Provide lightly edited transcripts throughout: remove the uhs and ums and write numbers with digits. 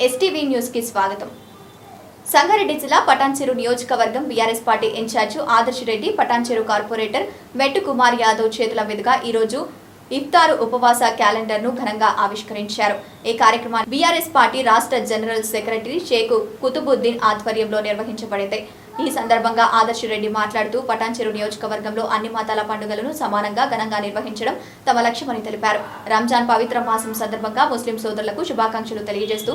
STV news కి స్వాగతం. సంగారెడ్డి జిల్లా పటాన్చెరు నియోజకవర్గం BRS party incharge Adarsh Reddy, Patancheru corporator Mettu Kumar Yadav చేతుల మీదుగా ఈ రోజు ఇఫ్తారు ఉపవాస క్యాలెండర్ ను ఘనంగా ఆవిష్కరించారు. ఈ కార్యక్రమాన్ని బీఆర్ఎస్ పార్టీ రాష్ట్ర జనరల్ సెక్రటరీ షేక్ కుతుబుద్దీన్ ఆధ్వర్యంలో నిర్వహించబడింది. ఈ సందర్భంగా ఆదర్శ్ రెడ్డి మాట్లాడుతూ పటాన్చెరు నియోజకవర్గంలో అన్ని మతాల పండుగలను సమానంగా ఘనంగా నిర్వహించడం తమ లక్ష్యమని తెలిపారు. రంజాన్ పవిత్ర మాసం సందర్భంగా ముస్లిం సోదరులకు శుభాకాంక్షలు తెలియజేస్తూ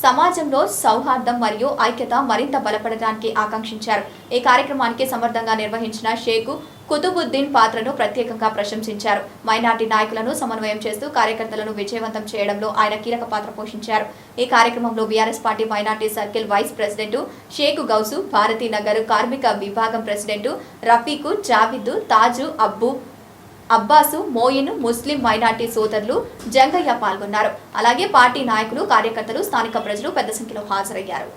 సమాజంలో సౌహార్దం మరియు ఐక్యత మరింత బలపడడానికి ఆకాంక్షించారు. ఈ కార్యక్రమానికి సమర్థంగా నిర్వహించిన షేక్ కుతుబుద్దీన్ పాత్రను ప్రత్యేకంగా ప్రశంసించారు. మైనార్టీ నాయకులను సమన్వయం చేస్తూ కార్యకర్తలను విజయవంతం చేయడంలో ఆయన కీలక పాత్ర పోషించారు. ఈ కార్యక్రమంలో BRS party minority circle vice president Sheikh Gouse, Bharathinagar కార్మిక విభాగం president Rafiq, Javid, Taj, Abbas, Moin, Muslim minority సోదరులు జంగయ్య పాల్గొన్నారు. అలాగే పార్టీ నాయకులు, కార్యకర్తలు, స్థానిక ప్రజలు పెద్ద సంఖ్యలో హాజరయ్యారు.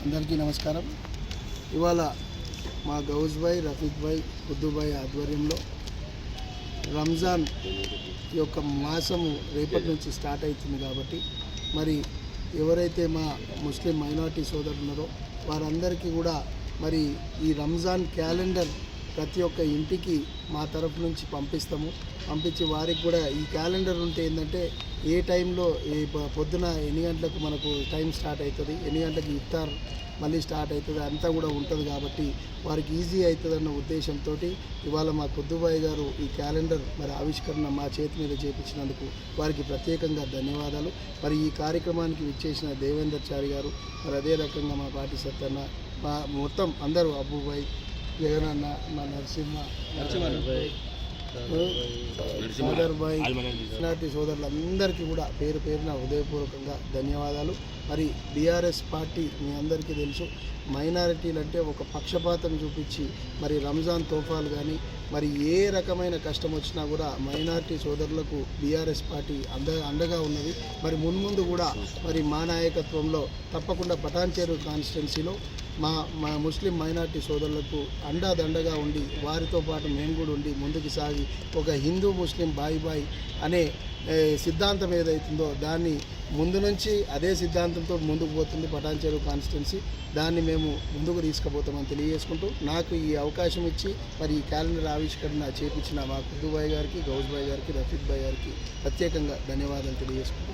అందరికీ నమస్కారం. ఇవాళ మా గౌజ్ భాయ్, రఫీక్ భాయ్, కుద్దు భాయ్ ఆధ్వర్యంలో రంజాన్ యొక్క మాసము రేపటి నుంచి స్టార్ట్ అవుతుంది కాబట్టి మరి ఎవరైతే మా ముస్లిం మైనారిటీ సోదరులు ఉన్నారో వారందరికీ కూడా మరి ఈ రంజాన్ క్యాలెండర్ ప్రతి ఒక్క ఇంటికి మా తరఫు నుంచి పంపించి వారికి కూడా ఈ క్యాలెండర్ ఉంటే ఏంటంటే ఏ టైంలో పొద్దున ఎన్ని గంటలకు మనకు టైం స్టార్ట్ అవుతుంది, ఎన్ని గంటలకు ఇఫ్తార్ మళ్ళీ స్టార్ట్ అవుతుంది అంతా కూడా ఉంటుంది కాబట్టి వారికి ఈజీ అవుతుందన్న ఉద్దేశంతో ఇవాళ మా కుద్దుబాయ్ గారు ఈ క్యాలెండర్ మరి ఆవిష్కరణ మా చేతి మీద చేపించినందుకు వారికి ప్రత్యేకంగా ధన్యవాదాలు. మరి ఈ కార్యక్రమానికి విచ్చేసిన దేవేందర్ చారి గారు, మరి అదే రకంగా మా పార్టీ సత్తన్న, మా మొత్తం అందరూ అబ్బుబాయ్, జగనన్న, మా నరసింహ, సోదర్బాయ్, మైనార్టీ సోదరులందరికీ కూడా పేరు పేరున హృదయపూర్వకంగా ధన్యవాదాలు. మరి బీఆర్ఎస్ పార్టీ మీ అందరికీ తెలుసు, మైనారిటీలు అంటే ఒక పక్షపాతం చూపించి మరి రంజాన్ తోఫాలు కానీ మరి ఏ రకమైన కష్టం వచ్చినా కూడా మైనారిటీ సోదరులకు బీఆర్ఎస్ పార్టీ అండగా ఉన్నది. మరి మున్ముందు కూడా మరి మా నాయకత్వంలో తప్పకుండా పటాన్చెరు కాన్స్టిట్యున్సీలో మా ముస్లిం మైనార్టీ సోదరులకు అండగా ఉండి వారితో పాటు మేము కూడా ఉండి ముందుకు సాగి ఒక హిందూ ముస్లిం బాయ్ అనే సిద్ధాంతం ఏదైతుందో దాన్ని ముందు నుంచి అదే సిద్ధాంతంతో ముందుకు పోతుంది పటాన్చెరు కాన్స్టిట్యున్సీ. దాన్ని మేము ముందుకు తీసుకుపోతామని తెలియజేసుకుంటూ నాకు ఈ అవకాశం ఇచ్చి మరి ఈ క్యాలెండర్ ఆవిష్కరణ చేపించిన మా కుద్దుబాయ్ గారికి, గౌజ్ భాయ్ గారికి, రఫీక్ భాయ్ గారికి ప్రత్యేకంగా ధన్యవాదాలు తెలియజేసుకుంటూ